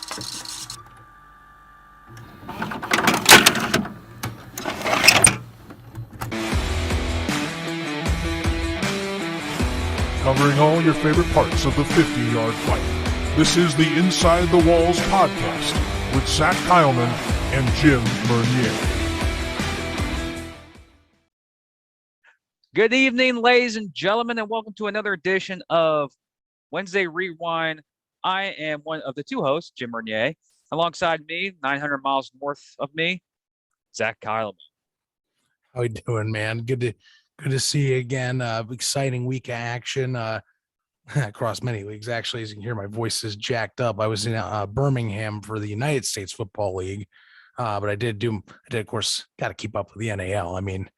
Covering all your favorite parts of the 50-yard fight. This is the Inside the Walls podcast with Zach Kyleman and Jim Mernier. Good evening, ladies and gentlemen, and welcome to another edition of Wednesday Rewind. I am one of the two hosts, Jim Mernier. Alongside me, 900 miles north of me, Zach Kyleman. How you doing, man? Good to see you again. Exciting week of action across many leagues. Actually, as you can hear, my voice is jacked up. I was in Birmingham for the United States Football League, but I did, of course, got to keep up with the NAL. I mean,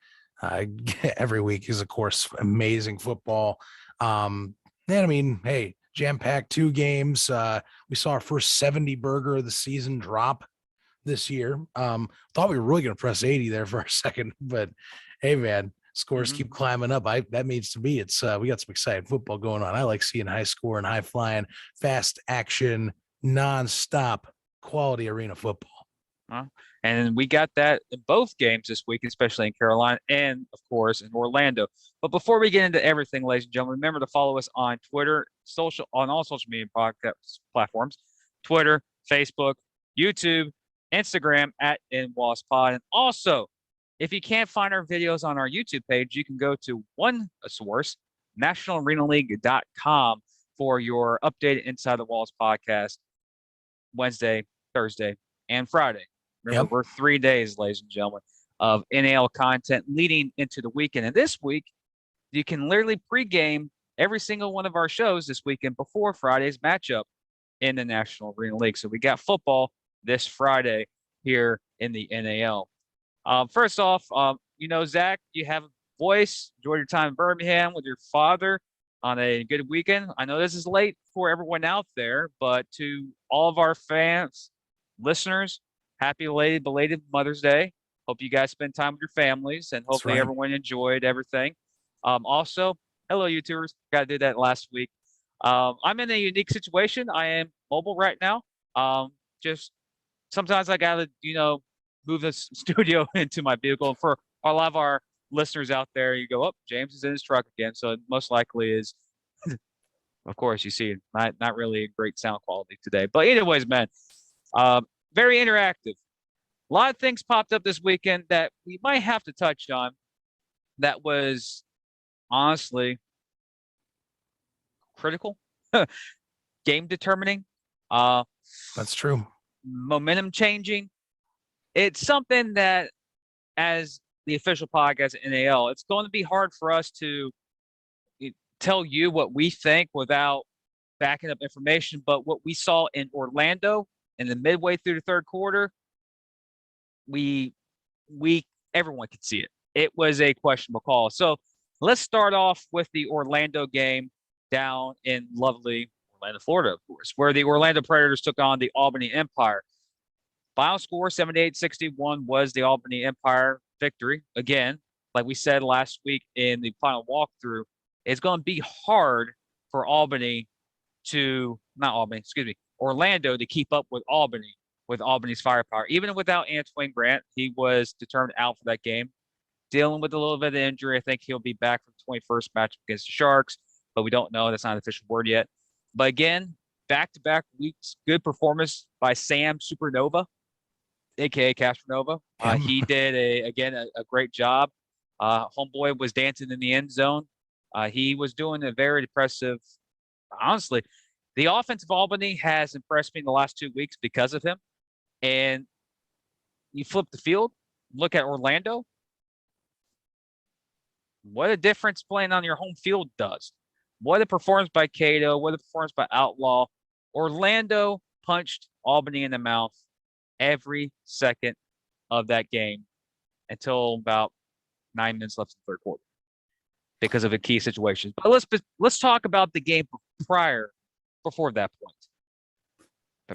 every week is, of course, amazing football. And I mean, hey, jam-packed 2 games. We saw our first 70 burger of the season drop this year. Thought we were really going to press 80 there for a second, but hey, man, scores keep climbing up. That means to me, it's we got some exciting football going on. I like seeing high score and high flying, fast action, nonstop quality arena football. And we got that in both games this week, especially in Carolina and, of course, in Orlando. But before we get into everything, ladies and gentlemen, remember to follow us on Twitter, on all social media podcast platforms, Twitter, Facebook, YouTube, Instagram at NWASPod. And also, if you can't find our videos on our YouTube page, you can go to one source, nationalarenaleague.com, for your updated Inside the Walls podcast Wednesday, Thursday, and Friday. Remember, we're 3 days, ladies and gentlemen, of NAL content leading into the weekend. And this week, you can literally pregame every single one of our shows this weekend before Friday's matchup in the National Arena League. So we got football this Friday here in the NAL. First off, Zach, you have a voice. Enjoy your time in Birmingham with your father on a good weekend. I know this is late for everyone out there, but to all of our fans, listeners, happy belated Mother's Day. Hope you guys spend time with your families, and hopefully everyone enjoyed everything. Also, hello, YouTubers. Got to do that last week. I'm in a unique situation. I am mobile right now. Just sometimes I got to, move the studio into my vehicle. For a lot of our listeners out there, you go, James is in his truck again. So it most likely is, of course, you see, not really a great sound quality today. But anyways, man, very interactive. A lot of things popped up this weekend that we might have to touch on that was honestly critical, game determining. That's true. Momentum changing. It's something that, as the official podcast at NAL, it's going to be hard for us to tell you what we think without backing up information. But what we saw in Orlando in the midway through the third quarter, everyone could see it. It was a questionable call. So let's start off with the Orlando game down in lovely Orlando, Florida, of course, where the Orlando Predators took on the Albany Empire. Final score, 78-61, was the Albany Empire victory. Again, like we said last week in the final walkthrough, it's going to be hard for Orlando to keep up with Albany's firepower. Even without Antoine Grant, he was determined out for that game. Dealing with a little bit of injury. I think he'll be back for the 21st match against the Sharks, but we don't know. That's not an official word yet. But again, back-to-back weeks, good performance by Sam Supernova, a.k.a. Castronova. He did, a great job. Homeboy was dancing in the end zone. He was doing a very impressive – honestly, the offense of Albany has impressed me in the last 2 weeks because of him. And you flip the field, look at Orlando. What a difference playing on your home field does. What a performance by Cato. What a performance by Outlaw. Orlando punched Albany in the mouth every second of that game until about 9 minutes left in the third quarter because of a key situation. But let's talk about the game before that point.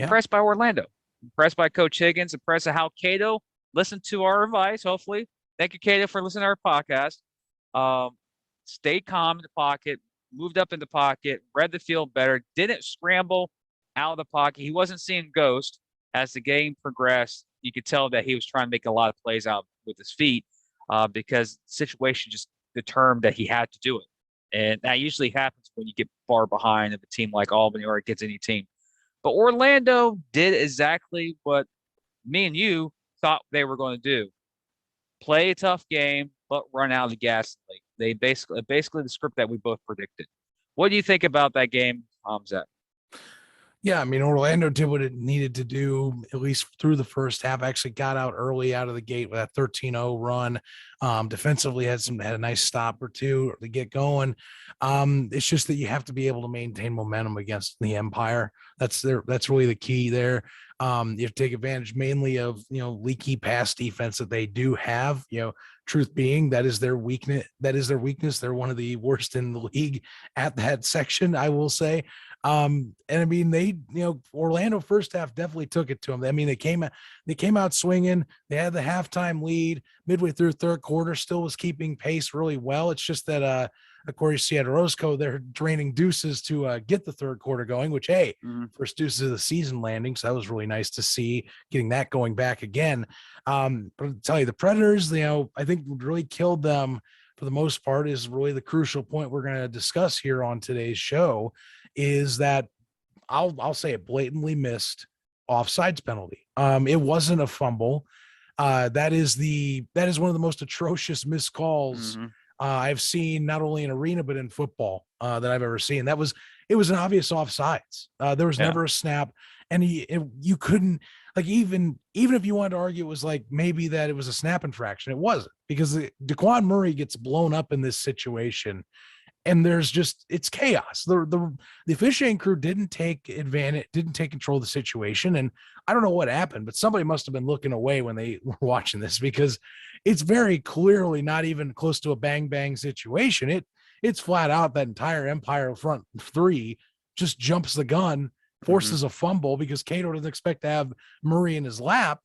Impressed by Orlando. Impressed by Coach Higgins. Impressed at how Cato listened to our advice, hopefully. Thank you, Cato, for listening to our podcast. Stayed calm in the pocket, moved up in the pocket, read the field better, didn't scramble out of the pocket. He wasn't seeing ghost. As the game progressed, you could tell that he was trying to make a lot of plays out with his feet because the situation just determined that he had to do it. And that usually happens when you get far behind of a team like Albany or against any team. But Orlando did exactly what me and you thought they were going to do. Play a tough game, but run out of the gas late. They basically the script that we both predicted. What do you think about that game, Zach? Yeah, I mean, Orlando did what it needed to do, at least through the first half. Actually got out early out of the gate with that 13-0 run. Defensively had a nice stop or two to get going. It's just that you have to be able to maintain momentum against the Empire. That's really the key there. You have to take advantage mainly of, leaky pass defense that they do have. Truth being, that is their weakness. They're one of the worst in the league at that section, I will say. And I mean, Orlando first half definitely took it to them. I mean, they came out swinging. They had the halftime lead midway through third quarter, still was keeping pace really well. It's just that, of course, you had Orozco, they're draining deuces to get the third quarter going, which, hey, first deuces of the season landing. So that was really nice to see, getting that going back again. But I'll tell you, the Predators, I think what really killed them for the most part is really the crucial point we're going to discuss here on today's show, is that I'll say it blatantly missed offsides penalty. It wasn't a fumble. That is one of the most atrocious missed calls I've seen, not only in arena but in football that I've ever seen. It was an obvious offsides. There was never a snap, and you couldn't, like, even if you wanted to argue it was like maybe that it was a snap infraction, it wasn't, because Daquan Murray gets blown up in this situation. And it's chaos. The officiating crew didn't take control of the situation. And I don't know what happened, but somebody must have been looking away when they were watching this, because it's very clearly not even close to a bang situation. It's flat out that entire Empire front three just jumps the gun, forces a fumble because Cato doesn't expect to have Murray in his lap.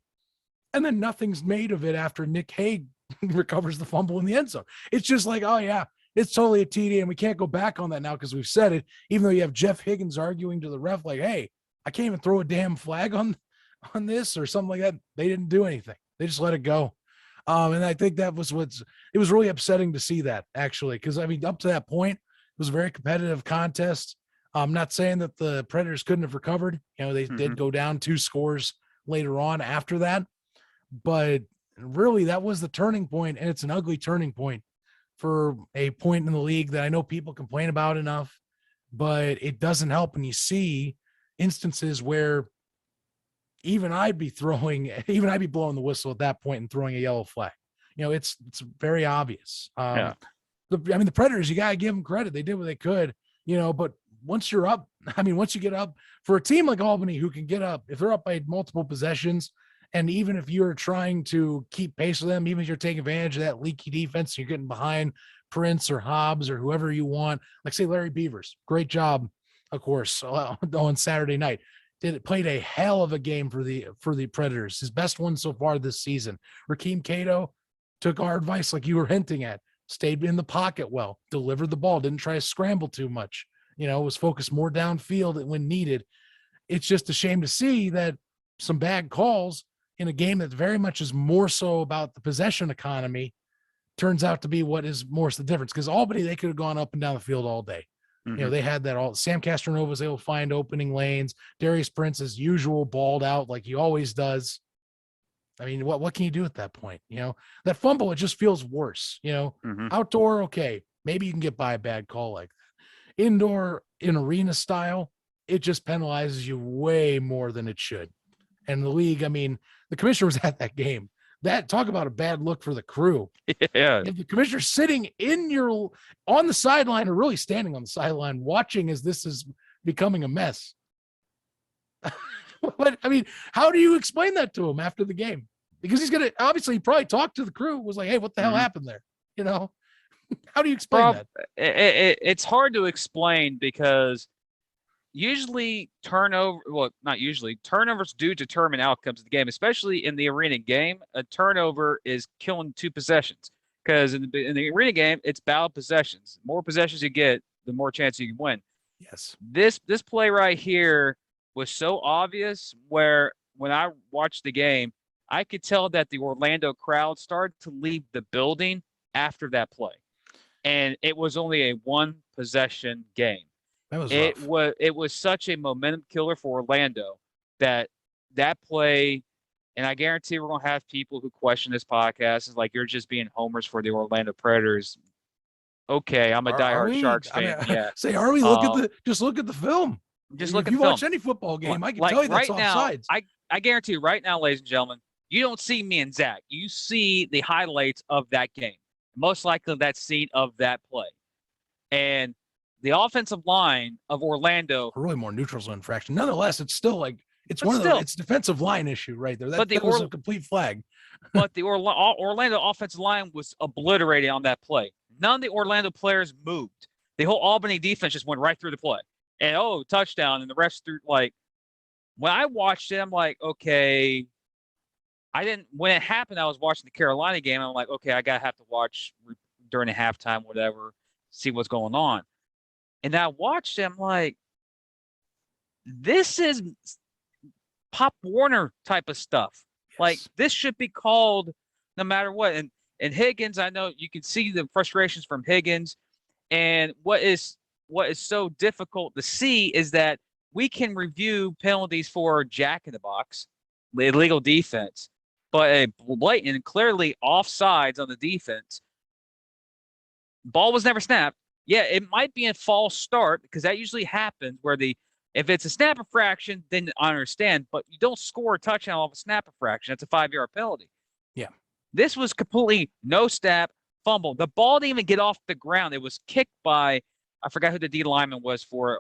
And then nothing's made of it after Nick Hague recovers the fumble in the end zone. It's just like, oh yeah, it's totally a TD, and we can't go back on that now because we've said it, even though you have Jeff Higgins arguing to the ref like, hey, I can't even throw a damn flag on this or something like that. They didn't do anything. They just let it go. And I think that was it was really upsetting to see that, actually, because, I mean, up to that point, it was a very competitive contest. I'm not saying that the Predators couldn't have recovered. They did go down 2 scores later on after that. But really, that was the turning point, and it's an ugly turning point for a point in the league that I know people complain about enough, but it doesn't help when you see instances where even I'd be blowing the whistle at that point and throwing a yellow flag. It's very obvious. The Predators, you got to give them credit. They did what they could, but once you get up, for a team like Albany who can get up, if they're up by multiple possessions, and even if you're trying to keep pace with them, even if you're taking advantage of that leaky defense, you're getting behind Prince or Hobbs or whoever you want, like say Larry Beavers, great job, of course, on Saturday night. Played a hell of a game for the Predators, his best one so far this season. Rakeem Cato took our advice, like you were hinting at, stayed in the pocket well, delivered the ball, didn't try to scramble too much, was focused more downfield when needed. It's just a shame to see that some bad calls in a game that very much is more so about the possession economy turns out to be what is more the difference. Because Albany, they could have gone up and down the field all day. They had that all. Sam Castronova was able to find opening lanes. Darius Prince, as usual, balled out like he always does. I mean, what can you do at that point? That fumble, it just feels worse. Outdoor, okay, maybe you can get by a bad call like that. Indoor, in arena style, it just penalizes you way more than it should. And the league, I mean, the commissioner was at that game. That, talk about a bad look for the crew. Yeah. If the commissioner's sitting on the sideline, or really standing on the sideline watching as this is becoming a mess. But I mean, how do you explain that to him after the game? Because he's going to, obviously, he probably talked to the crew, was like, hey, what the hell happened there? How do you explain that? It's hard to explain because usually turnovers do determine outcomes of the game, especially in the arena game. A turnover is killing 2 possessions, because in the arena game, it's battle possessions. The more possessions you get, the more chance you can win. Yes. This play right here, was so obvious where when I watched the game, I could tell that the Orlando crowd started to leave the building after that play. And it was only a one possession game. That was It rough. was such a momentum killer for Orlando that play, and I guarantee we're gonna have people who question this podcast is like, you're just being homers for the Orlando Predators. Okay, I'm a Are diehard we? Sharks I mean, fan. Yeah. say, are we? Just look at the film. Just look If at you the film. watch any football game, I can Like tell you that's right now, offsides. I guarantee you right now, ladies and gentlemen, you don't see me and Zach. You see the highlights of that game. Most likely that scene of that play. And the offensive line of Orlando. Really more neutral zone infraction. Nonetheless, it's still like it's it's defensive line issue right there. That was a complete flag. But the Orlando offensive line was obliterated on that play. None of the Orlando players moved. The whole Albany defense just went right through the play. And touchdown. And the refs threw like when I watched it, I'm like, okay. When it happened, I was watching the Carolina game. I'm like, okay, I have to watch during the halftime, whatever, see what's going on. And I watched it, I'm like, this is Pop Warner type of stuff. Yes. Like this should be called no matter what. And Higgins, I know you can see the frustrations from Higgins. And what is so difficult to see is that we can review penalties for jack in the box, illegal defense, but a blatant and clearly offsides on the defense. Ball was never snapped. Yeah, it might be a false start because that usually happens where if it's a snap infraction, then I understand, but you don't score a touchdown off a snap infraction. That's a 5-yard penalty. Yeah. This was completely no snap, fumble. The ball didn't even get off the ground. It was kicked by, I forgot who the D lineman was for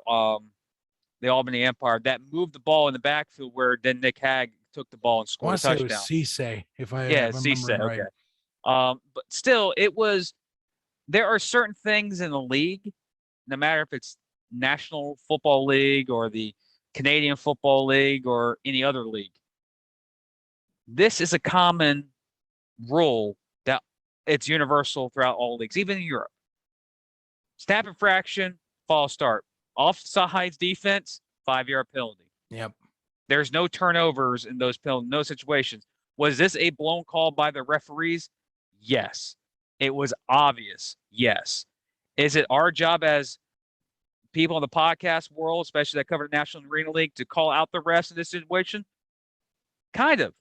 the Albany Empire that moved the ball in the backfield where then Nick Hag took the ball and scored a touchdown. It was Cisse, if I remember right. Okay. But still, there are certain things in the league, no matter if it's National Football League or the Canadian Football League or any other league. This is a common rule that it's universal throughout all leagues, even in Europe. Snap infraction, false start. Offsides defense, 5-yard penalty. Yep. There's no turnovers in those no situations. Was this a blown call by the referees? Yes. It was obvious. Yes. Is it our job as people in the podcast world, especially that cover the National Arena League, to call out the refs in this situation? Kind of.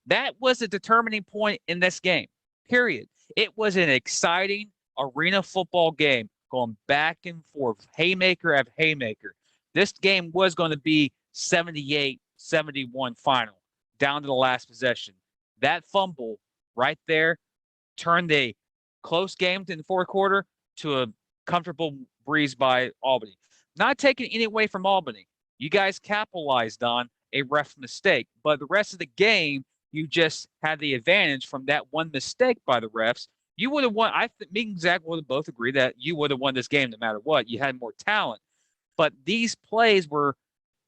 That was a determining point in this game, period. It was an exciting arena football game going back and forth, haymaker after haymaker. This game was going to be 78-71 final, down to the last possession. That fumble right there turned a close game in the fourth quarter to a comfortable breeze by Albany. Not taking any away from Albany. You guys capitalized on a ref mistake, but the rest of the game, you just had the advantage from that one mistake by the refs. You would have won. Me and Zach would have both agreed that you would have won this game no matter what. You had more talent. But these plays were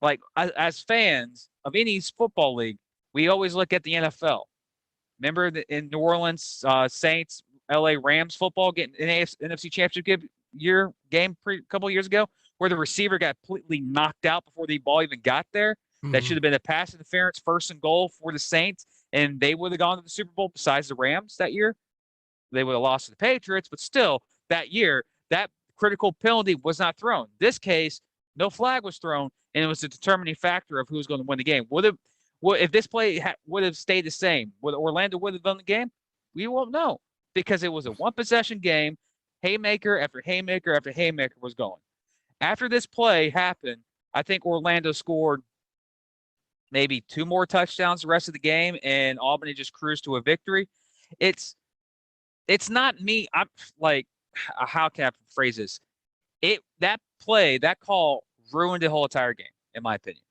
like, as fans of any football league, we always look at the NFL. Remember in New Orleans, Saints, LA Rams football getting an NFC Championship game a couple of years ago, where the receiver got completely knocked out before the ball even got there. Mm-hmm. That should have been a pass interference, 1st and goal for the Saints, and they would have gone to the Super Bowl besides the Rams that year. They would have lost to the Patriots, but still, that year, that critical penalty was not thrown. This case, no flag was thrown, and it was a determining factor of who was going to win the game. If this play would have stayed the same, would Orlando would have won the game? We won't know because it was a one-possession game. Haymaker after haymaker after haymaker was going. After this play happened, I think Orlando scored maybe 2 more touchdowns the rest of the game, and Albany just cruised to a victory. It's not me. I'm like, how can I phrase this? That call ruined the whole entire game, in my opinion.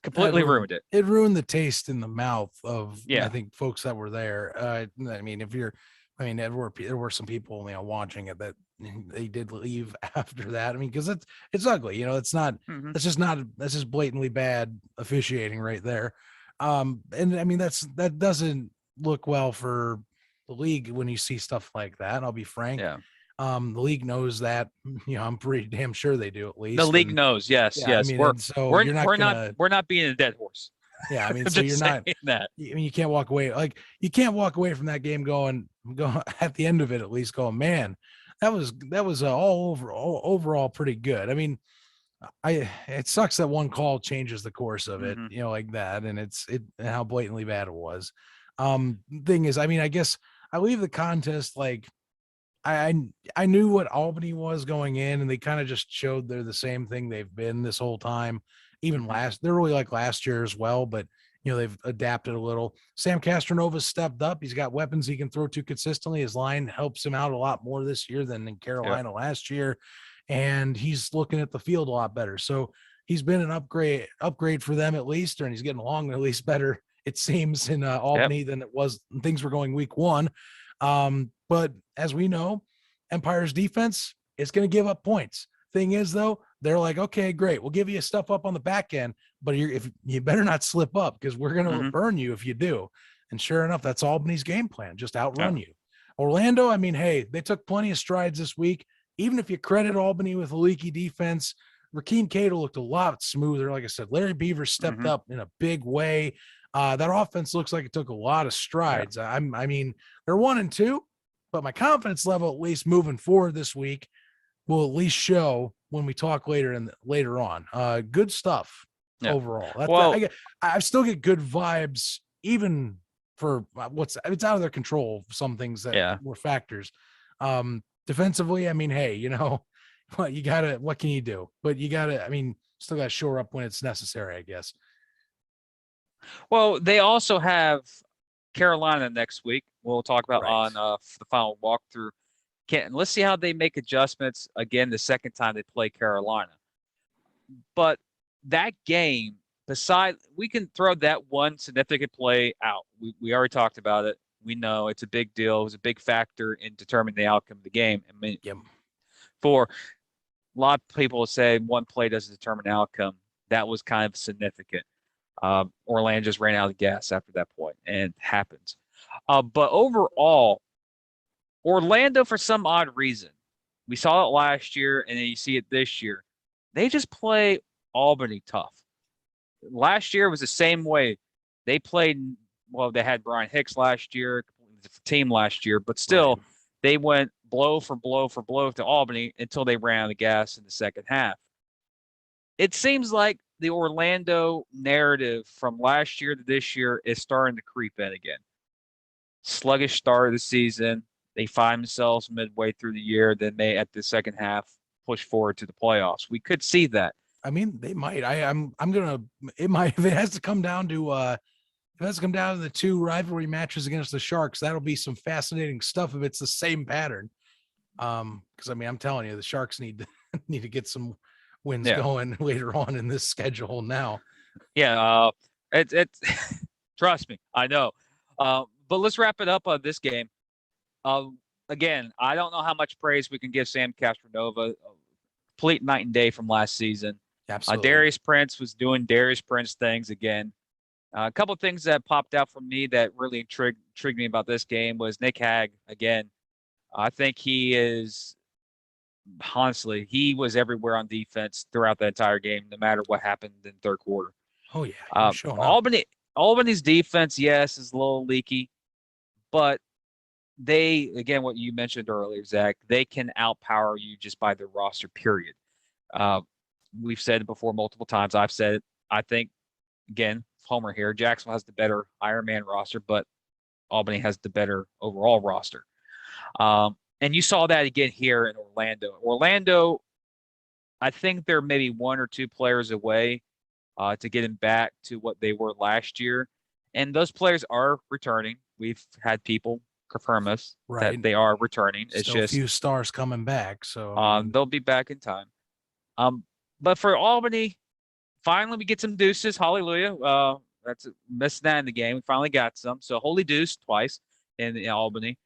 Completely ruined it. It ruined the taste in the mouth of, I think, folks that were there. I mean, there were some people, watching it that they did leave after that. I mean, because it's ugly, it's not, that's just blatantly bad officiating right there. And I mean, that doesn't look well for the league when you see stuff like that. I'll be frank. Yeah. The league knows that. I'm pretty damn sure they do, at least. The league knows. Yes, yeah, yes. I mean, so you're not gonna. We're not being a dead horse. Yeah, I mean, I'm so just you're saying not. that. I mean, you can't walk away from that game going at the end of it, at least going, man, that was overall pretty good. I mean, it sucks that one call changes the course of it, Mhm. like that, and and how blatantly bad it was. Thing is, I mean, I guess I leave the contest like I knew what Albany was going in, and they kind of just showed they're the same thing they've been this whole time. Even they're really like last year as well, but they've adapted a little. Sam Castronova's stepped up. He's got weapons he can throw to consistently. His line helps him out a lot more this year than in Carolina last year, and he's looking at the field a lot better. So he's been an upgrade for them at least, and he's getting along at least better, it seems, in Albany than it was. Things were going week one. But as we know, Empire's defense is going to give up points. Thing is, though, they're like, okay, great, we'll give you stuff up on the back end, but if you better not slip up, because we're going to burn you if you do. And sure enough, that's Albany's game plan: just outrun you. Orlando, I mean, hey, they took plenty of strides this week. Even if you credit Albany with a leaky defense, Rakeem Cato looked a lot smoother. Like I said, Larry Beaver stepped up in a big way. That offense looks like it took a lot of strides. I mean, they're 1-2, but my confidence level, at least moving forward this week, will at least show when we talk later on. Good stuff overall. I still get good vibes, even for it's out of their control. Some things that were factors. Defensively, I mean, hey, what can you do? But I mean, still got to shore up when it's necessary, I guess. Well, they also have Carolina next week. We'll talk about on the final walkthrough. Let's see how they make adjustments again the second time they play Carolina. But that game, we can throw that one significant play out. We already talked about it. We know it's a big deal. It was a big factor in determining the outcome of the game. I mean, for a lot of people say one play doesn't determine the outcome. That was kind of significant. Orlando just ran out of gas after that point, and it happens. But overall, Orlando, for some odd reason, we saw it last year, and then you see it this year. They just play Albany tough. Last year was the same way. They played, they had Brian Hicks last year, the team last year, but still they went blow for blow for blow to Albany until they ran out of gas in the second half. It seems like the Orlando narrative from last year to this year is starting to creep in again. Sluggish start of the season. They find themselves midway through the year. Then they, at the second half, push forward to the playoffs. We could see that. I mean, they might. It might, if it has to come down to the two rivalry matches against the Sharks, that'll be some fascinating stuff if it's the same pattern. Because I mean, I'm telling you, the Sharks need to get some wins going later on in this schedule now. It's trust me, I know. But let's wrap it up on this game. Again, I don't know how much praise we can give Sam Castronova. Complete night and day from last season. Absolutely. Darius Prince was doing Darius Prince things again. A couple of things that popped out for me that really intrigued me about this game was Nick Hag again. I think he is, honestly, he was everywhere on defense throughout the entire game, no matter what happened in the third quarter. Oh yeah, Albany's defense, yes, is a little leaky, but they, again, what you mentioned earlier, Zach, they can outpower you just by their roster, period. We've said it before multiple times. I've said it. I think, again, Homer here, Jacksonville has the better Iron Man roster, but Albany has the better overall roster. And you saw that again here in Orlando. Orlando, I think they're maybe one or two players away to getting back to what they were last year. And those players are returning. We've had people confirm us that they are returning. It's Still just a few stars coming back. So they'll be back in time. But for Albany, finally we get some deuces. Hallelujah. That's missing that in the game. We finally got some. So holy deuce twice in Albany.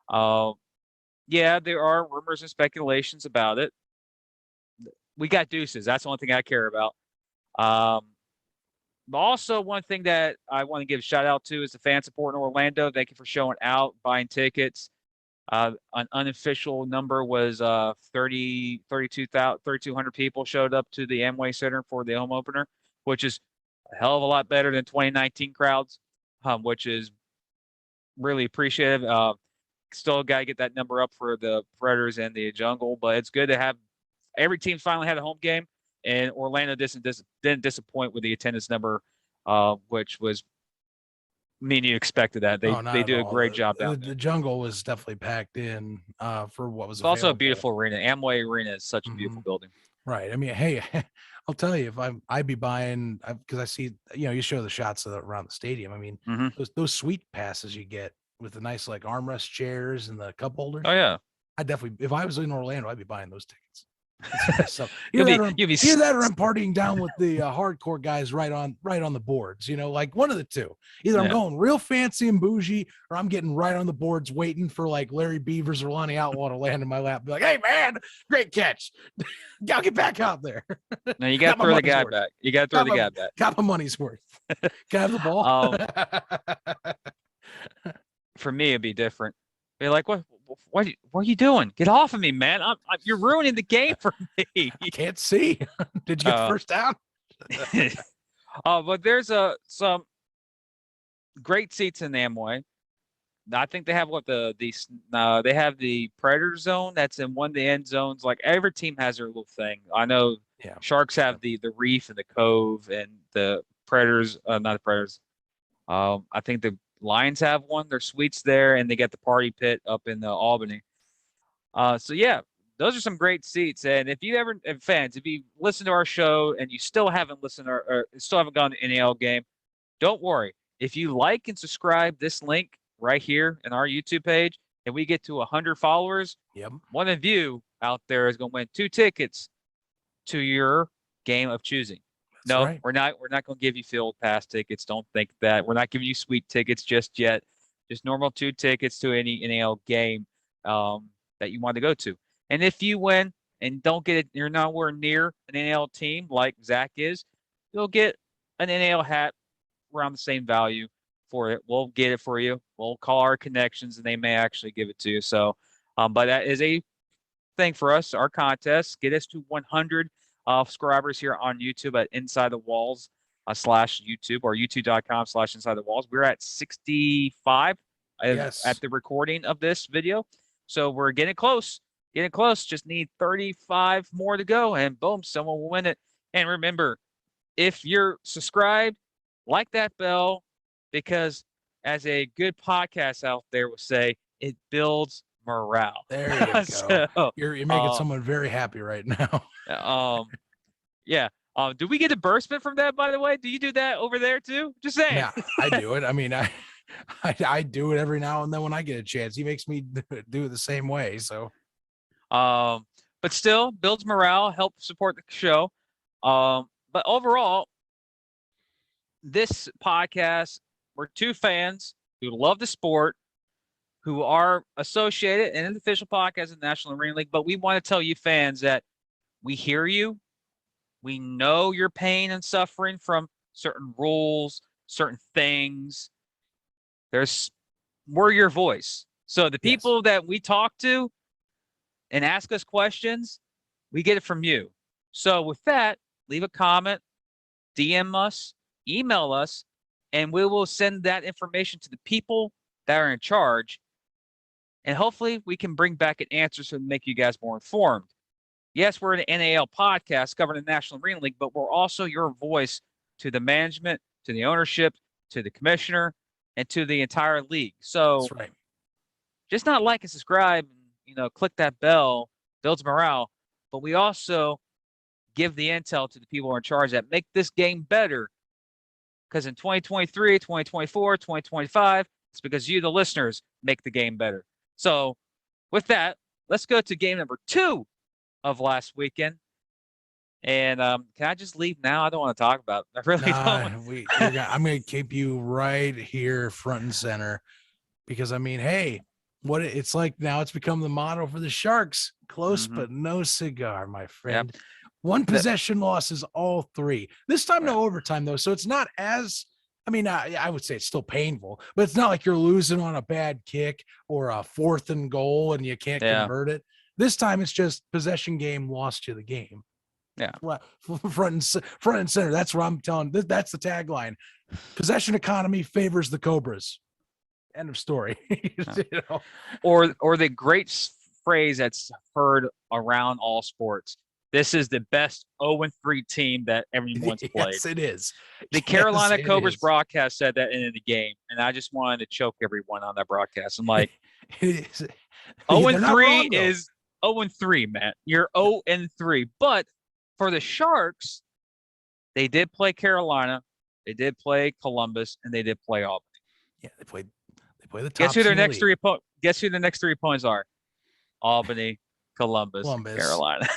There are rumors and speculations about it. We got deuces. That's the only thing I care about. Also, one thing that I want to give a shout out to is the fan support in Orlando. Thank you for showing out, buying tickets. An unofficial number was 3,200 people showed up to the Amway Center for the home opener, which is a hell of a lot better than 2019 crowds, which is really appreciative. Still got to get that number up for the Predators and the Jungle, but it's good to have every team finally had a home game, and Orlando didn't disappoint with the attendance number, which was you expected that. They do a great job down there. The Jungle was definitely packed in for what was It's also a available. beautiful arena. Amway Arena is such a beautiful building. Right. I mean, hey, I'll tell you, if I'd be buying, because I see, you show the shots around the stadium. I mean, those suite passes you get with the nice like armrest chairs and the cup holders. Oh yeah. I definitely, if I was in Orlando, I'd be buying those tickets. So you'll be either that or I'm partying down with the hardcore guys right on the boards, like one of the two. Either I'm going real fancy and bougie, or I'm getting right on the boards waiting for like Larry Beavers or Lonnie Outlaw to land in my lap and be like, hey man, great catch. Gotta get back out there. No, you gotta throw the guy back. You gotta throw the guy back. Got my money's worth. Can I have the ball? For me, it'd be different. Be like, what are you doing? Get off of me, man. You're ruining the game for me. I can't see. Did you get the first down? But there's some great seats in Amway. I think they have they have the Predator zone that's in one of the end zones. Like every team has their little thing. I know Sharks have the Reef and the Cove, and the Predators, not the Predators. I think the Lions have one. Their suites there, and they get the party pit up in the Albany. So yeah, those are some great seats. And if you if you listen to our show and you still haven't listened or still haven't gone to NAL game, don't worry. If you like and subscribe this link right here in our YouTube page, and we get to 100 followers, one of you out there is going to win 2 tickets to your game of choosing. No, right. We're not going to give you field pass tickets. Don't think that. We're not giving you sweet tickets just yet. Just normal 2 tickets to any NAL game that you want to go to. And if you win and don't get it, you're nowhere near an NAL team like Zach is, you'll get an NAL hat around the same value for it. We'll get it for you. We'll call our connections, and they may actually give it to you. So, but that is a thing for us. Our contest, get us to 100 subscribers here on YouTube at Inside the Walls /YouTube or youtube.com/Inside the Walls. We're at 65 at the recording of this video. So we're getting close. Just need 35 more to go, and boom, someone will win it. And remember, if you're subscribed, like that bell, because as a good podcast out there will say, it builds morale. There you go. So, you're making someone very happy right now. Yeah. Do we get disbursement from that, by the way? Do you do that over there too? Just saying. Yeah, I do it. I mean, I do it every now and then when I get a chance. He makes me do it the same way. So, but still builds morale, help support the show. But overall, this podcast, we're 2 fans who love the sport, who are associated in an official podcast in the National Arena League. But we want to tell you fans that we hear you. We know your pain and suffering from certain rules, certain things. We're your voice. So the people that we talk to and ask us questions, we get it from you. So with that, leave a comment, DM us, email us, and we will send that information to the people that are in charge. And hopefully we can bring back an answer so to make you guys more informed. Yes, we're an NAL podcast covering the National Arena League, but we're also your voice to the management, to the ownership, to the commissioner, and to the entire league. So that's right. Just not like and subscribe, click that bell, builds morale, but we also give the intel to the people who are in charge that make this game better. Because in 2023, 2024, 2025, it's because you, the listeners, make the game better. So with that, let's go to game number 2 of last weekend. And can I just leave now? I don't want to talk about it. I really don't. I'm going to keep you right here front and center because, I mean, hey, what it's like now, it's become the motto for the Sharks. Close, but no cigar, my friend. Yep. 1 possession loss is all 3. This time, no overtime, though. So it's not as I mean, I would say it's still painful, but it's not like you're losing on a bad kick or a 4th and goal and you can't convert it. This time it's just possession game lost you the game. Yeah. Front and center. That's what I'm telling. That's the tagline. Possession economy favors the Cobras. End of story. You know? Or the great phrase that's heard around all sports. This is the best 0-3 team that everyone's played. Yes, it is. The Carolina Cobras broadcast said that in the game, and I just wanted to choke everyone on that broadcast. I'm like, 0-3 is 0-3, man. You're 0-3. But for the Sharks, they did play Carolina, they did play Columbus, and they did play Albany. Yeah, they play the top. Guess who their next three opponents? Guess who the next 3 opponents are? Albany, Columbus. Carolina.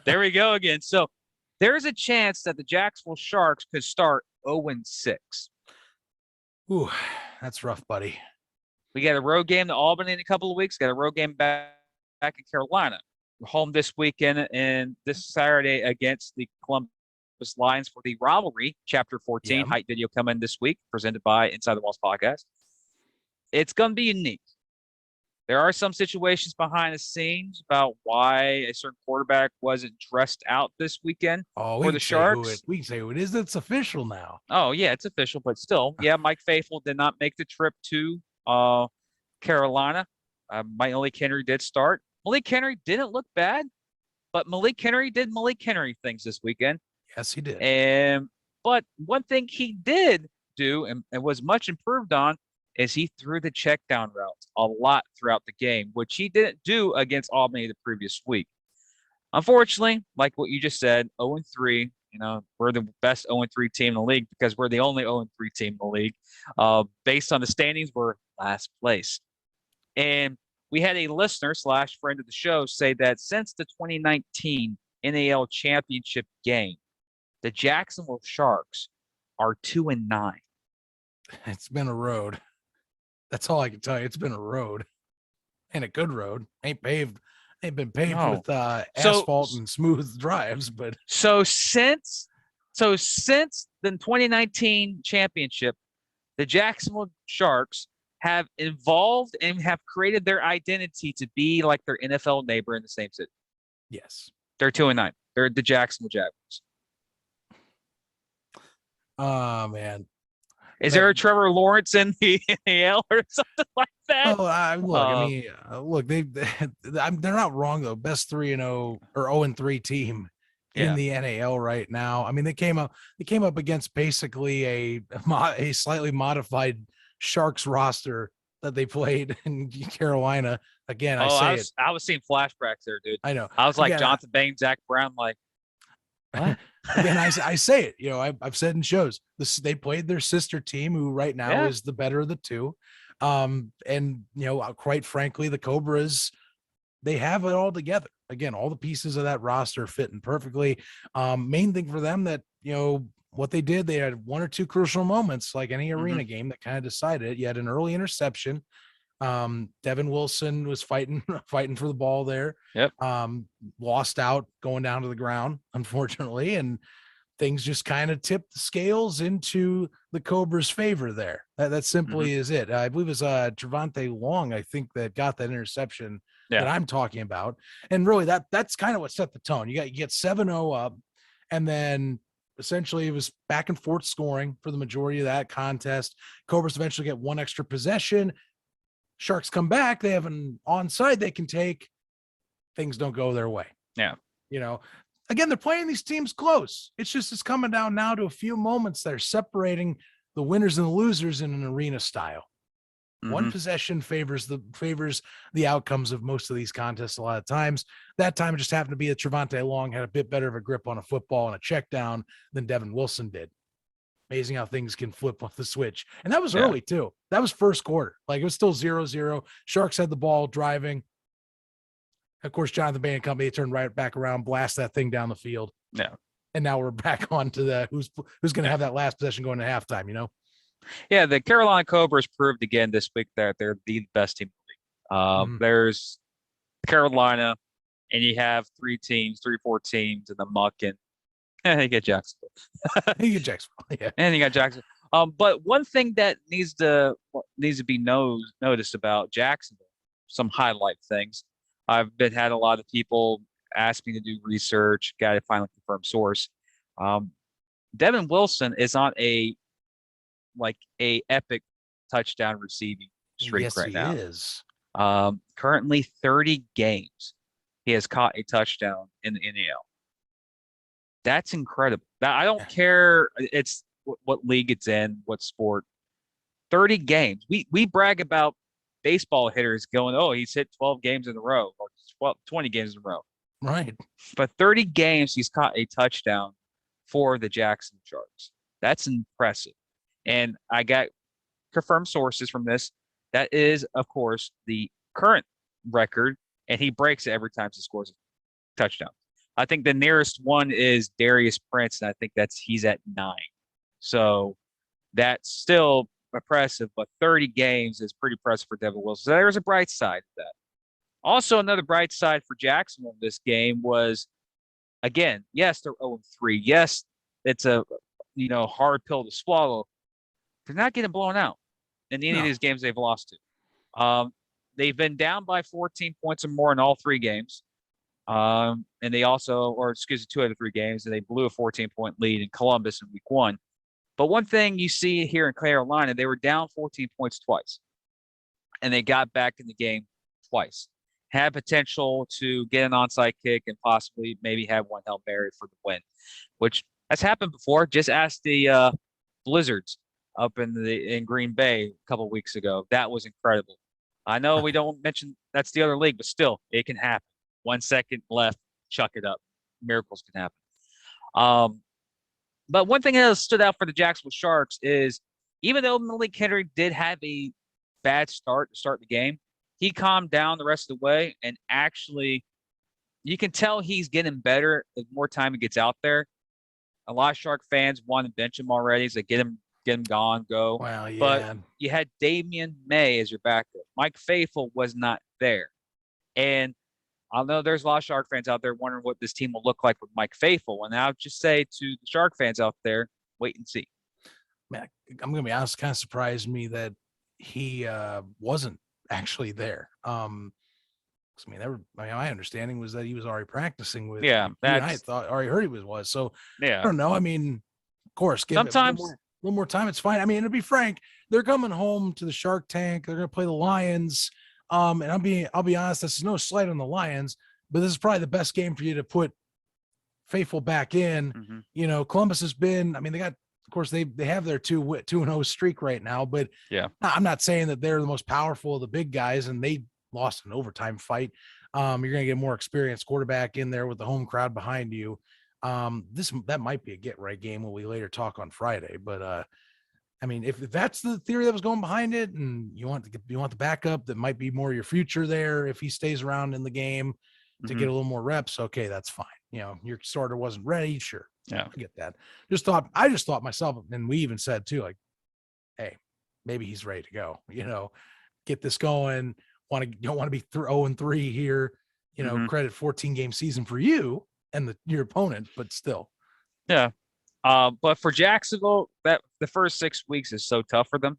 There we go again. So there's a chance that the Jacksonville Sharks could start 0-6. Ooh, that's rough, buddy. We got a road game to Albany in a couple of weeks. Got a road game back in Carolina. We're home this weekend and this Saturday against the Columbus Lions for the rivalry. Chapter 14 height video coming this week, presented by Inside the Walls podcast. It's going to be unique. There are some situations behind the scenes about why a certain quarterback wasn't dressed out this weekend for the Sharks. We can say who it is. It's official now. Oh, yeah, it's official, but still, Mike Faithful did not make the trip to Carolina. Malik Henry did start. Malik Henry didn't look bad, but Malik Henry did Malik Henry things this weekend. Yes, he did. But one thing he did do and was much improved on is he threw the check down routes a lot throughout the game, which he didn't do against Albany the previous week. Unfortunately, like what you just said, 0-3, we're the best 0-3 team in the league because we're the only 0-3 team in the league. Based on the standings, we're last place. And we had a listener / friend of the show say that since the 2019 NAL Championship game, the Jacksonville Sharks are 2-9. It's been a road. That's all I can tell you. It's been a road, and a good road. Ain't been paved with asphalt and smooth drives. But since the 2019 championship, the Jacksonville Sharks have evolved and have created their identity to be like their NFL neighbor in the same city. Yes, they're 2-9. They're the Jacksonville Jaguars. Oh man. Is there a Trevor Lawrence in the NAL or something like that? They're not wrong though. Best 3-0 or 0-3 team in the NAL right now. I mean, they came up against basically a slightly modified Sharks roster that they played in Carolina. Again, I was seeing flashbacks there, dude. I know. I was like Jonathan Bain, Zach Brown, like. What? Again, I say it. I've said in shows they played their sister team, who right now is the better of the two. And quite frankly, the Cobras, they have it all together. Again, all the pieces of that roster fitting perfectly. Main thing for them that what they did, they had 1 or 2 crucial moments, like any arena game, that kind of decided it. You had an early interception. Devin Wilson was fighting for the ball there. Yep. Lost out going down to the ground, unfortunately, and things just kind of tipped the scales into the Cobras' favor there. That simply is it. I believe it was Trevante Long, I think, that got that interception that I'm talking about. And really that's kind of what set the tone. You get 7-0 up, and then essentially it was back and forth scoring for the majority of that contest. Cobras eventually get 1 extra possession. Sharks come back. They have an onside they can take. Things don't go their way. Yeah. Again, they're playing these teams close. It's coming down now to a few moments that are separating the winners and the losers in an arena style. One possession favors the outcomes of most of these contests a lot of times. That time it just happened to be that Trevante Long had a bit better of a grip on a football and a check down than Devin Wilson did. Amazing how things can flip off the switch. And that was early too. That was first quarter. Like, it was still 0-0. Sharks had the ball driving. Of course, Jonathan Bain and company turned right back around, blast that thing down the field. Yeah. And now we're back on to the who's going to have that last possession going to halftime, Yeah, the Carolina Cobras proved again this week that they're the best team in the league. There's Carolina, and you have 3 or 4 teams in the muck, and you get Jacksonville. You get Jacksonville, yeah. And you got Jacksonville. But one thing that needs to be noticed about Jacksonville, some highlight things. I've had a lot of people ask me to do research, got to finally confirm source. Devin Wilson is on a epic touchdown receiving streak Yes, right he now. is. Currently 30 games he has caught a touchdown in the NAL. That's incredible. Now, I don't care it's what league it's in, what sport. 30 games. We brag about baseball hitters going, oh, he's hit 12 games in a row or 20 games in a row. Right. But 30 games he's caught a touchdown for the Jackson Sharks. That's impressive. And I got confirmed sources from this. That is, of course, the current record, and he breaks it every time he scores a touchdown. I think the nearest one is Darius Prince, and I think he's at 9. So that's still impressive, but 30 games is pretty impressive for Devin Wilson. So there's a bright side to that. Also, another bright side for Jacksonville in this game was, again, yes, they're 0-3. Yes, it's a hard pill to swallow. They're not getting blown out in any of these games they've lost to. They've been down by 14 points or more in all 3 games. And they also, 2 out of 3 games, and they blew a 14-point lead in Columbus in week 1. But one thing you see here in Carolina, they were down 14 points twice, and they got back in the game twice. Had potential to get an onside kick and possibly maybe have one Hail Mary for the win, which has happened before. Just ask the Blizzards up in Green Bay a couple of weeks ago. That was incredible. I know we don't mention that's the other league, but still, it can happen. 1 second left, chuck it up. Miracles can happen. But one thing that stood out for the Jacksonville Sharks is, even though Malik Henry did have a bad start to start the game, he calmed down the rest of the way, and actually, you can tell he's getting better the more time he gets out there. A lot of Shark fans want to bench him already, so get him gone, go. Well, yeah. But you had Damian May as your backup. Mike Faithful was not there. And I know there's a lot of Shark fans out there wondering what this team will look like with Mike Faithful. And I would just say to the Shark fans out there, wait and see. Man, I'm going to be honest, it kind of surprised me that he wasn't actually there. My understanding was that he was already practicing with. Yeah, I thought already heard he was. So yeah, I don't know. I mean, of course, sometimes it a little more time, it's fine. I mean, to be frank, they're coming home to the Shark Tank. They're going to play the Lions. And I'll be honest, this is no slight on the Lions, but this is probably the best game for you to put Faithful back in. Mm-hmm. Columbus has been. I mean, they have their 2-0 streak right now, but yeah, I'm not saying that they're the most powerful of the big guys, and they lost an overtime fight. You're going to get more experienced quarterback in there with the home crowd behind you. That might be a get right game when we later talk on Friday, but I mean, if that's the theory that was going behind it, and you want the backup that might be more your future there if he stays around in the game to get a little more reps, okay, that's fine. Your starter wasn't ready, sure. Yeah, I get that. I just thought myself, and we even said too, like, hey, maybe he's ready to go. Get this going. Don't want to be 0-3 here. Credit 14-game season for you and your opponent, but still. Yeah. But for Jacksonville, that the first 6 weeks is so tough for them.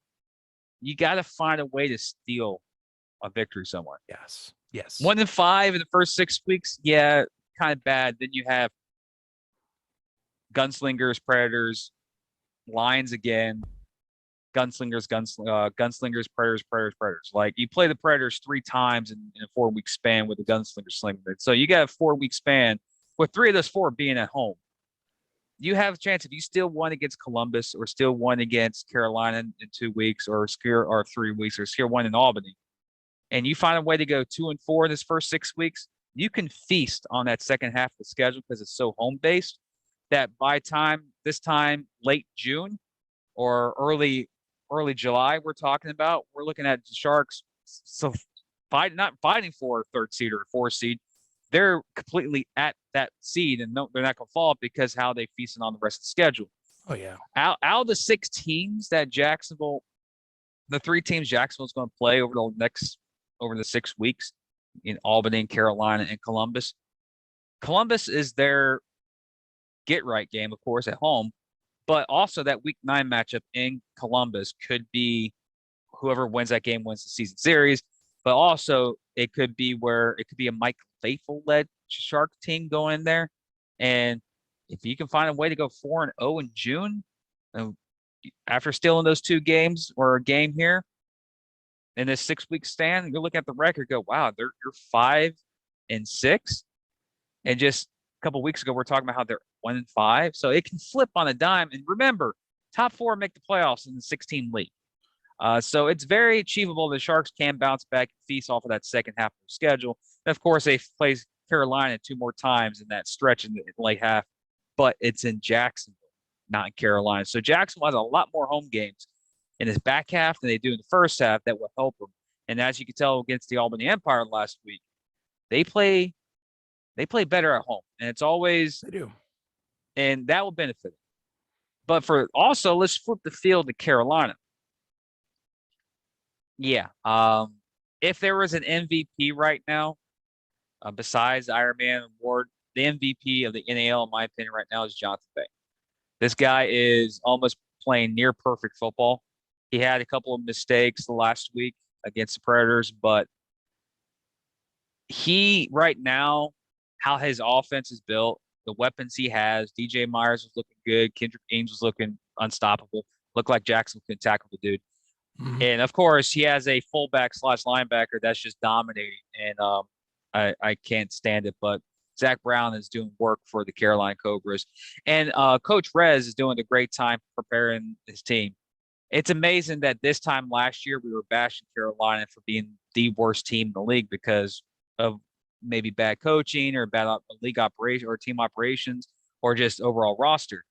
You got to find a way to steal a victory somewhere. Yes. 1-5 in the first 6 weeks, yeah, kind of bad. Then you have Gunslingers, Predators, Lions again, Gunslingers, Predators. Like, you play the Predators 3 times in a 4-week span with the Gunslingers slinging it. So you got a 4-week span with 3 of those 4 being at home. You have a chance if you still won against Columbus or still won against Carolina in 2 weeks or 3 weeks or still won in Albany, and you find a way to go 2-4 in this first 6 weeks, you can feast on that second half of the schedule because it's so home-based that by this time, late June or early July, we're looking at the Sharks not fighting for a 3rd seed or a 4th seed. They're completely at that seed, and they're not going to fall because how they feasting on the rest of the schedule. Oh yeah. Out of the 6 teams that the 3 teams Jacksonville's going to play over the 6 weeks in Albany and Carolina and Columbus. Columbus is their get-right game, of course, at home. But also that Week 9 matchup in Columbus could be whoever wins that game wins the season series. But also it could be a Mike Faithful-led Shark team going in there. And if you can find a way to go 4-0 in June, after stealing those 2 games or a game here in this 6-week stand, you look at the record, go, wow, you're 5-6. And just a couple of weeks ago, we're talking about how they're 1-5. So it can flip on a dime. And remember, top 4 make the playoffs in the 16 league. So it's very achievable. The Sharks can bounce back and feast off of that second half of their schedule. And of course, they play Carolina 2 more times in that stretch in the late half, but it's in Jacksonville, not in Carolina. So Jacksonville has a lot more home games in his back half than they do in the first half that will help them. And as you can tell against the Albany Empire last week, they play better at home, and it's always They do, and that will benefit them. But for also, let's flip the field to Carolina. Yeah, if there was an MVP right now, besides the Iron Man award, the MVP of the NAL, in my opinion, right now is Jonathan Bay. This guy is almost playing near perfect football. He had a couple of mistakes the last week against the Predators, but he right now, how his offense is built, the weapons he has, DJ Myers was looking good, Kendrick Ames was looking unstoppable, looked like Jackson could tackle the dude. Mhm. And of course, he has a fullback / linebacker that's just dominating, and I can't stand it. But Zach Brown is doing work for the Carolina Cobras, and Coach Rez is doing a great time preparing his team. It's amazing that this time last year we were bashing Carolina for being the worst team in the league because of maybe bad coaching or bad league operation or team operations or just overall roster.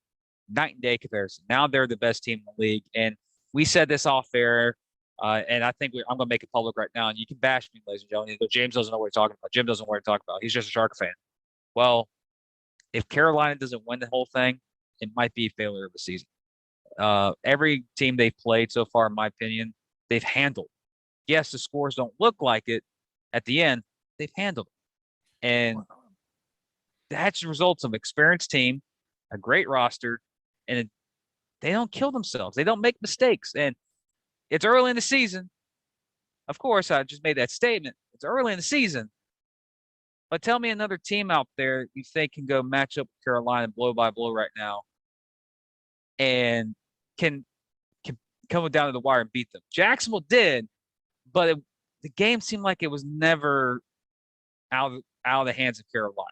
Night and day comparison. Now they're the best team in the league, and we said this off air, and I think I'm going to make it public right now. And you can bash me, ladies and gentlemen. James doesn't know what he's talking about. Jim doesn't know what he's talking about. He's just a Shark fan. Well, if Carolina doesn't win the whole thing, it might be a failure of the season. Every team they've played so far, in my opinion, they've handled. Yes, the scores don't look like it at the end. They've handled it. And that's the results of an experienced team, a great roster, and they don't kill themselves. They don't make mistakes. And it's early in the season. Of course, I just made that statement. It's early in the season. But tell me another team out there you think can go match up with Carolina blow by blow right now and can come down to the wire and beat them. Jacksonville did, but the game seemed like it was never out of the hands of Carolina.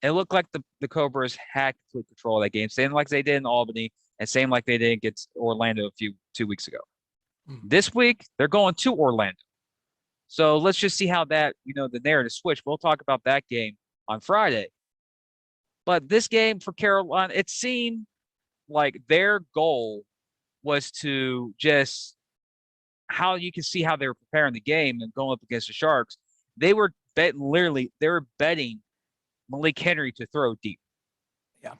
It looked like the Cobras had complete control of that game, same like they did in Albany and same like they did against Orlando 2 weeks ago. This week, they're going to Orlando. So let's just see how that, the narrative switch. We'll talk about that game on Friday. But this game for Carolina, it seemed like their goal was to just how you can see how they were preparing the game and going up against the Sharks. They were betting Malik Henry to throw deep. Yeah.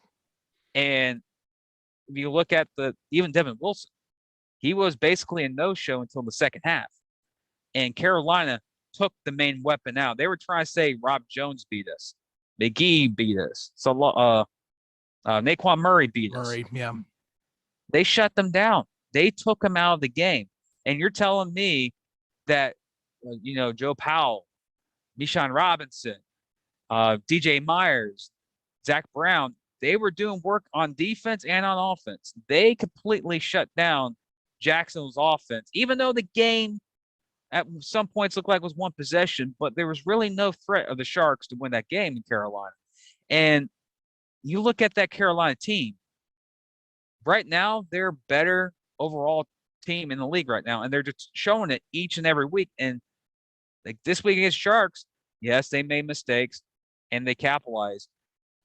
And if you look at even Devin Wilson, he was basically a no-show until the second half. And Carolina took the main weapon out. They were trying to say Rob Jones beat us. McGee beat us. So Naquan Murray beat us. Yeah. They shut them down. They took them out of the game. And you're telling me that, Joe Powell, Michon Robinson, DJ Myers, Zach Brown, they were doing work on defense and on offense. They completely shut down Jacksonville's offense, even though the game at some points looked like it was one possession, but there was really no threat of the Sharks to win that game in Carolina. And you look at that Carolina team, right now, they're a better overall team in the league right now, and they're just showing it each and every week. And like this week against Sharks, yes, they made mistakes, and they capitalized.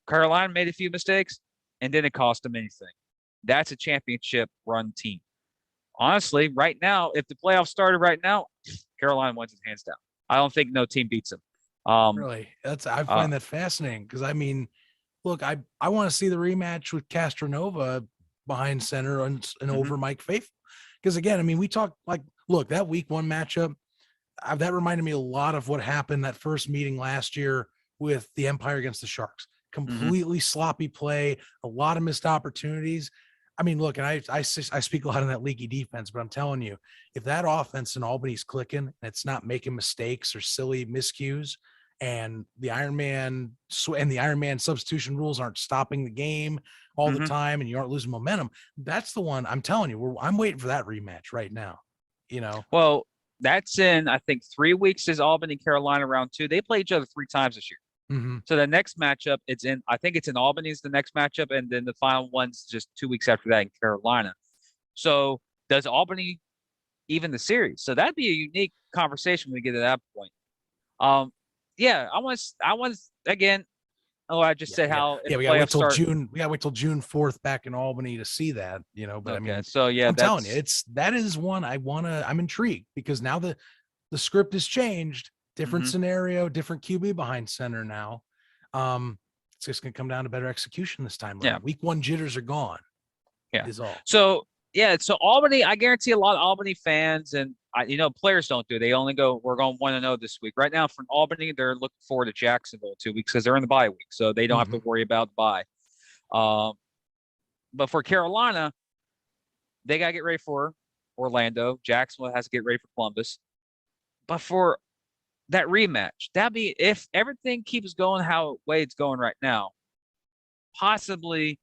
Carolina made a few mistakes, and didn't cost them anything. That's a championship-run team. Honestly, right now, if the playoffs started right now, Carolina wins it hands down. I don't think no team beats them. Really? I find that fascinating because, look, I want to see the rematch with Castronova behind center and over Mike Faithful. Because, again, we talk look, that week 1 matchup, that reminded me a lot of what happened that first meeting last year with the Empire against the Sharks. completely sloppy play, a lot of missed opportunities. I mean, look, and I speak a lot on that leaky defense, but I'm telling you, if that offense in Albany's clicking and it's not making mistakes or silly miscues, and the Iron Man substitution rules aren't stopping the game all the time, and you aren't losing momentum, that's the one I'm telling you. I'm waiting for that rematch right now. Well, that's in, I think, 3 weeks is Albany, Carolina round 2. They play each other 3 times this year. So the next matchup, I think it's in Albany is the next matchup, and then the final one's just 2 weeks after that in Carolina. So does Albany even the series? So that'd be a unique conversation when we get to that point. Yeah, I want again. Oh, I just said how we gotta wait till June. We gotta wait till June 4th back in Albany to see that. But okay, I mean, so yeah, I'm telling you, that is one I'm intrigued because now the script has changed. Different scenario, different QB behind center now. It's just gonna come down to better execution this time. Yeah, week 1 jitters are gone. Yeah, is all. So Albany, I guarantee a lot of Albany fans and players don't do. They only go, we're going 1-0 this week. Right now from Albany, they're looking forward to Jacksonville 2 weeks because they're in the bye week, so they don't have to worry about the bye. But for Carolina, they got to get ready for Orlando. Jacksonville has to get ready for Columbus. But for that rematch, that'd be if everything keeps going how way it's going right now, possibly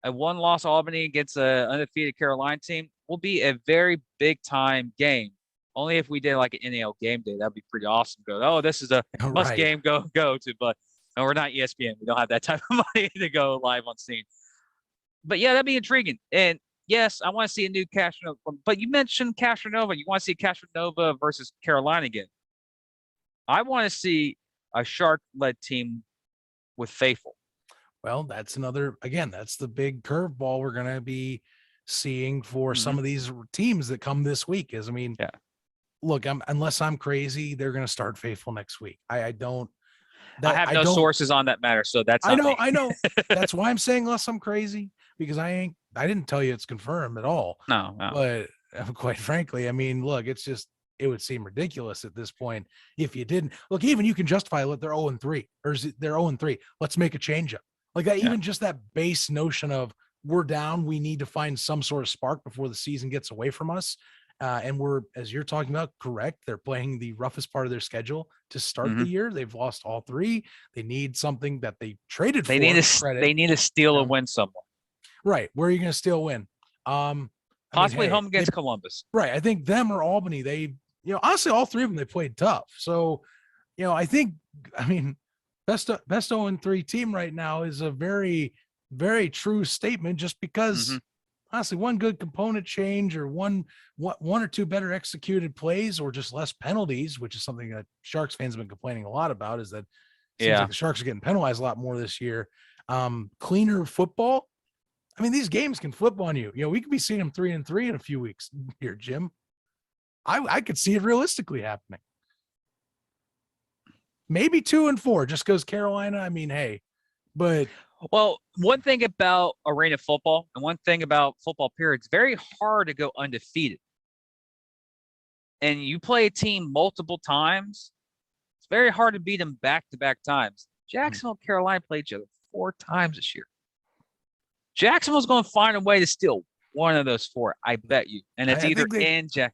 a 1-loss Albany against an undefeated Carolina team will be a very big time game. Only if we did like an NAL game day, that'd be pretty awesome. This is a must game go to, but no, we're not ESPN. We don't have that type of money to go live on scene. But yeah, that'd be intriguing. And yes, I want to see a new Castronova. But you mentioned Castronova. You want to see Castronova versus Carolina again. I want to see a Shark-led team with Faithful. Well, that's the big curveball we're going to be seeing for some of these teams that come this week. Look, unless I'm crazy, they're going to start Faithful next week. I have no sources on that matter, so that's I know. That's why I'm saying unless I'm crazy, because I didn't tell you it's confirmed at all. No. But quite frankly, I mean, look, it would seem ridiculous at this point if you didn't. Look, even you can justify what they're 0-3 or they're 0-3. Let's make a change up. Like that, even just that base notion of we're down, we need to find some sort of spark before the season gets away from us. And we're, as you're talking about, correct. They're playing the roughest part of their schedule to start the year. They've lost all 3. They need something that they traded for. They need to steal a win somewhere. Right. Where are you going to steal a win? Possibly home against Columbus. Right. I think them or Albany, honestly, all 3 of them, they played tough. So, best 0-3 team right now is a very, very true statement just because honestly, one good component change or one or two better executed plays or just less penalties, which is something that Sharks fans have been complaining a lot about, is that it seems like the Sharks are getting penalized a lot more this year. Cleaner football. I mean, these games can flip on you. We could be seeing them 3-3 in a few weeks here, Jim. I could see it realistically happening. Maybe 2-4 just because Carolina. I mean, hey, but one thing about arena football and one thing about football period, it's very hard to go undefeated. And you play a team multiple times, it's very hard to beat them back-to-back times. Jacksonville, Carolina played each other 4 times this year. Jacksonville's going to find a way to steal one of those 4, I bet you. And it's either in Jack.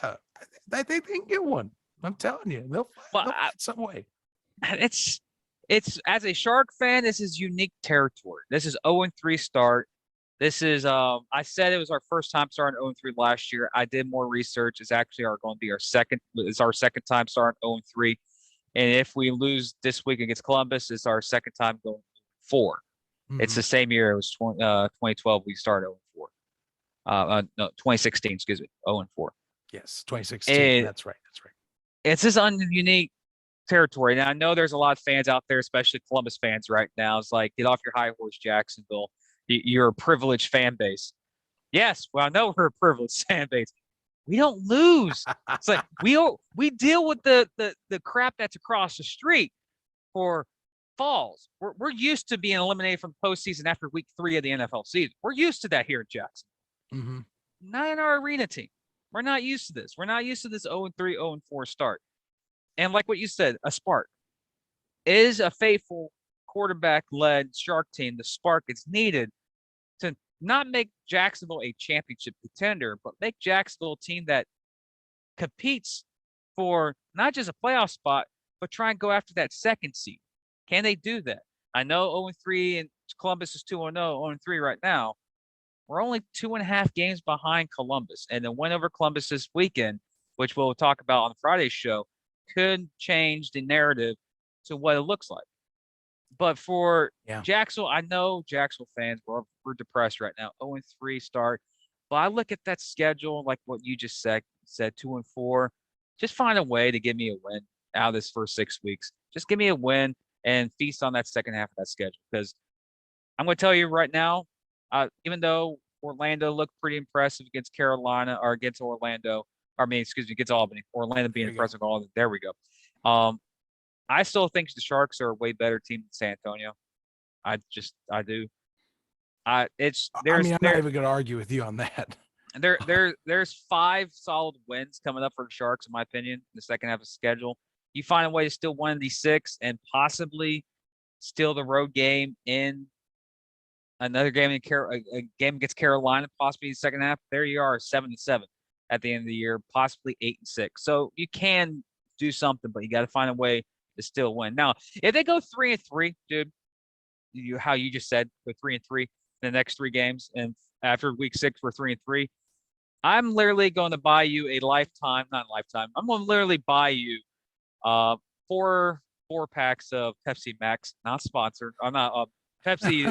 Yeah, I think they can get one. I'm telling you, they'll find some way. It's as a Shark fan, this is unique territory. This is 0-3 start. This is I said it was our first time starting 0-3 last year. I did more research. It's actually going to be our second time starting 0-3. And if we lose this week against Columbus, it's our second time going 4. It's the same year. It was 2012 we started 0-4. No, 2016, excuse me, 0-4. Yes, 2016. That's right. It's this unique territory. Now, I know there's a lot of fans out there, especially Columbus fans right now. It's like, get off your high horse, Jacksonville. You're a privileged fan base. Yes, well, I know we're a privileged fan base. We don't lose. It's like we deal with the crap that's across the street for falls. We're used to being eliminated from the postseason after week 3 of the NFL season. We're used to that here in Jackson. Not in our arena team. We're not used to this. We're not used to this 0-3, 0-4 start. And like what you said, a spark. Is a Faithful quarterback-led Shark team the spark is needed to not make Jacksonville a championship contender, but make Jacksonville a team that competes for not just a playoff spot, but try and go after that second seed. Can they do that? I know 0-3 and Columbus is 2-0, 0-3 right now. We're only 2.5 games behind Columbus, and the win over Columbus this weekend, which we'll talk about on Friday's show, could change the narrative to what it looks like. But for Jacksonville, I know Jacksonville fans, we're depressed right now. 0-3 start. But I look at that schedule, like what you just said 2-4. Just find a way to give me a win out of this first 6 weeks. Just give me a win and feast on that second half of that schedule. Because I'm going to tell you right now, even though Orlando looked pretty impressive against Carolina or against Orlando, against Albany. Orlando being impressive. There we go. I still think the Sharks are a way better team than San Antonio. I do. I'm not even going to argue with you on that. There's 5 solid wins coming up for the Sharks, in my opinion, in the second half of the schedule. You find a way to steal one of these 6 and possibly steal the road game in another game a game against Carolina, possibly in the second half. There you are, 7-7 at the end of the year, possibly 8-6. So you can do something, but you got to find a way to still win. Now, if they go 3-3, dude, how you just said, go 3-3 in the next 3 games, and after week 6 we're 3-3, I'm literally going to buy you I'm going to literally buy you 4 packs of Pepsi Max, not sponsored. I'm not Pepsi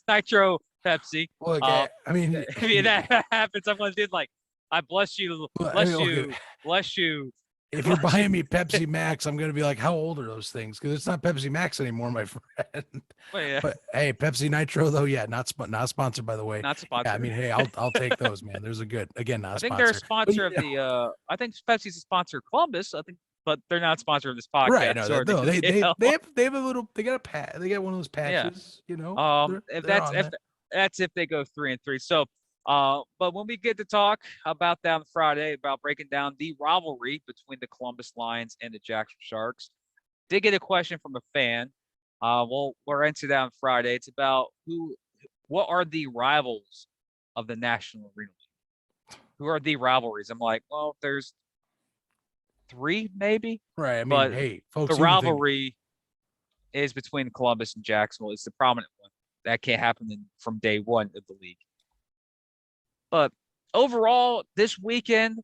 Nitro Pepsi. Look, I mean, if that happens, I'm going to do I bless you. If you're buying me Pepsi Max, I'm going to be like, how old are those things? Because it's not Pepsi Max anymore, my friend. But hey, Pepsi Nitro though, not sponsored, by the way. Not sponsored. Yeah, I mean, hey, I'll take those, man. There's a good, again, not I sponsor. think they're a sponsor of the. I think Pepsi's a sponsor of Columbus. I think, but they're not a sponsor of this podcast. Right? No, they have a little. They got a pat. They got one of those patches. Yeah. You know. That's if they go 3-3. So. But when we get to talk about that on Friday, about breaking down the rivalry between the Columbus Lions and the Jacksonville Sharks, did get a question from a fan. We're into that on Friday. It's about what are the rivals of the National Arena League? Who are the rivalries? I'm like, well, there's 3 maybe. Right. I mean, but hey, folks, the rivalry is between Columbus and Jacksonville. It's the prominent one. That can't happen from day one of the league. But overall, this weekend,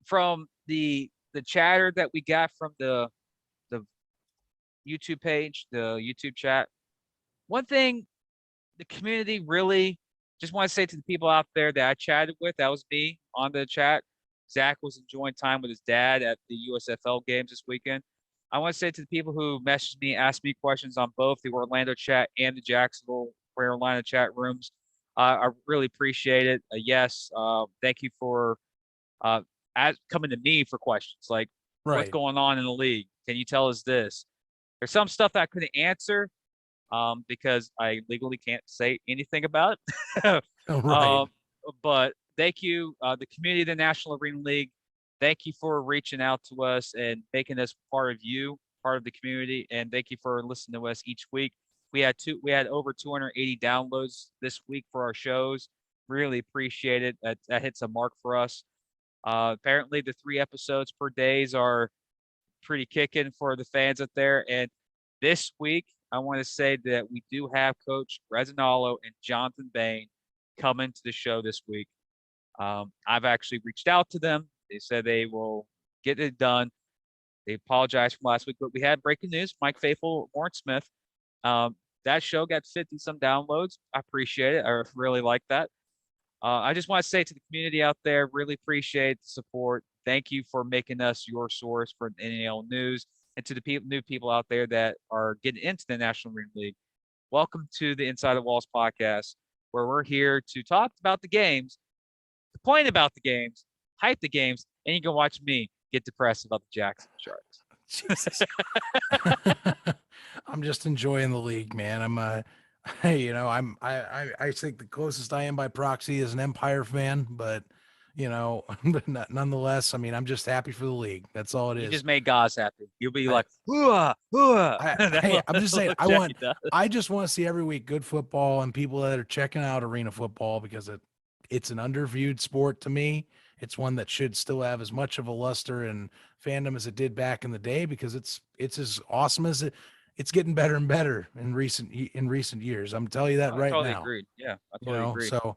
from the chatter that we got from the YouTube page, the YouTube chat, one thing the community really just want to say to the people out there that I chatted with, that was me on the chat. Zach was enjoying time with his dad at the USFL games this weekend. I want to say to the people who messaged me, asked me questions on both the Orlando chat and the Jacksonville, Carolina chat rooms. I really appreciate it. Yes, thank you for coming to me for questions like what's going on in the league. Can you tell us this? There's some stuff that I couldn't answer because I legally can't say anything about it. But thank you, the community of the National Arena League. Thank you for reaching out to us and making us part of the community, and thank you for listening to us each week. We had over 280 downloads this week for our shows. Really appreciate it. That hits a mark for us. Apparently, the 3 episodes per days are pretty kicking for the fans out there. And this week, I want to say that we do have Coach Resinalo and Jonathan Bain coming to the show this week. I've actually reached out to them. They said they will get it done. They apologized from last week, but we had breaking news. Mike Faithful, Warren Smith. That show got 50-some downloads. I appreciate it. I really like that. I just want to say to the community out there, really appreciate the support. Thank you for making us your source for NAL news. And to the new people out there that are getting into the National Arena League, welcome to the Inside the Walls podcast, where we're here to talk about the games, complain about the games, hype the games, and you can watch me get depressed about the Jacksonville Sharks. Jesus. I'm just enjoying the league, man. I think the closest I am by proxy is an Empire fan, but but nonetheless, I mean, I'm just happy for the league. That's all it You is. just made Gaz happy. You'll be like, I'm just saying, I just want to see every week good football and people that are checking out arena football because it's an underviewed sport to me. It's one that should still have as much of a luster and fandom as it did back in the day because it's as awesome as it's getting better and better in recent years. I'm telling you that right totally now. agreed. Yeah, I totally agree. So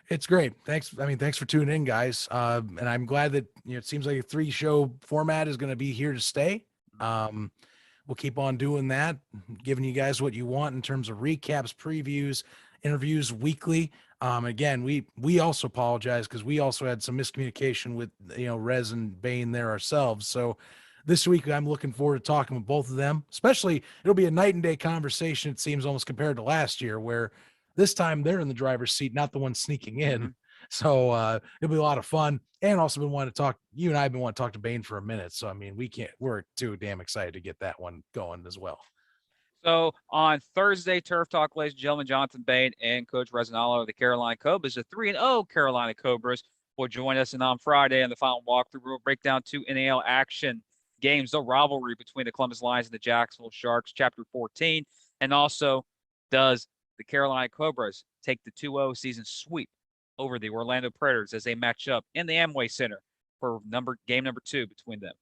it's great. Thanks. I mean, thanks for tuning in, guys. And I'm glad that it seems like a 3-show format is going to be here to stay. We'll keep on doing that, giving you guys what you want in terms of recaps, previews, interviews weekly. Again, we also apologize because we also had some miscommunication with Rez and Bain there ourselves. So this week I'm looking forward to talking with both of them. Especially, it'll be a night and day conversation. It seems almost compared to last year, where this time they're in the driver's seat, not the one sneaking in. Mm-hmm. So it'll be a lot of fun. And also been wanting to talk. You and I have been wanting to talk to Bain for a minute. So I mean, we're too damn excited to get that one going as well. So on Thursday, Turf Talk, ladies and gentlemen, Jonathan Bain and Coach Resinalo of the Carolina Cobras, the 3-0 Carolina Cobras, will join us. And on Friday, on the final walkthrough, we'll break down 2 NAL action games, the rivalry between the Columbus Lions and the Jacksonville Sharks, Chapter 14. And also, does the Carolina Cobras take the 2-0 season sweep over the Orlando Predators as they match up in the Amway Center for game number 2 between them?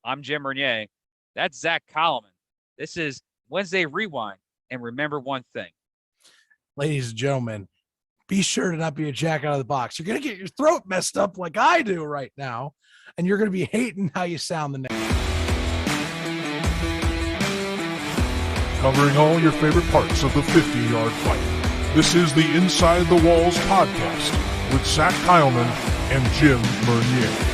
I'm Jim Renier. That's Zach Koloman. This is Wednesday Rewind. And remember one thing. Ladies and gentlemen, be sure to not be a jack out of the box. You're going to get your throat messed up like I do right now, and you're going to be hating how you sound the next. Covering all your favorite parts of the 50-yard fight. This is the Inside the Walls podcast with Zach Kyleman and Jim Mernier.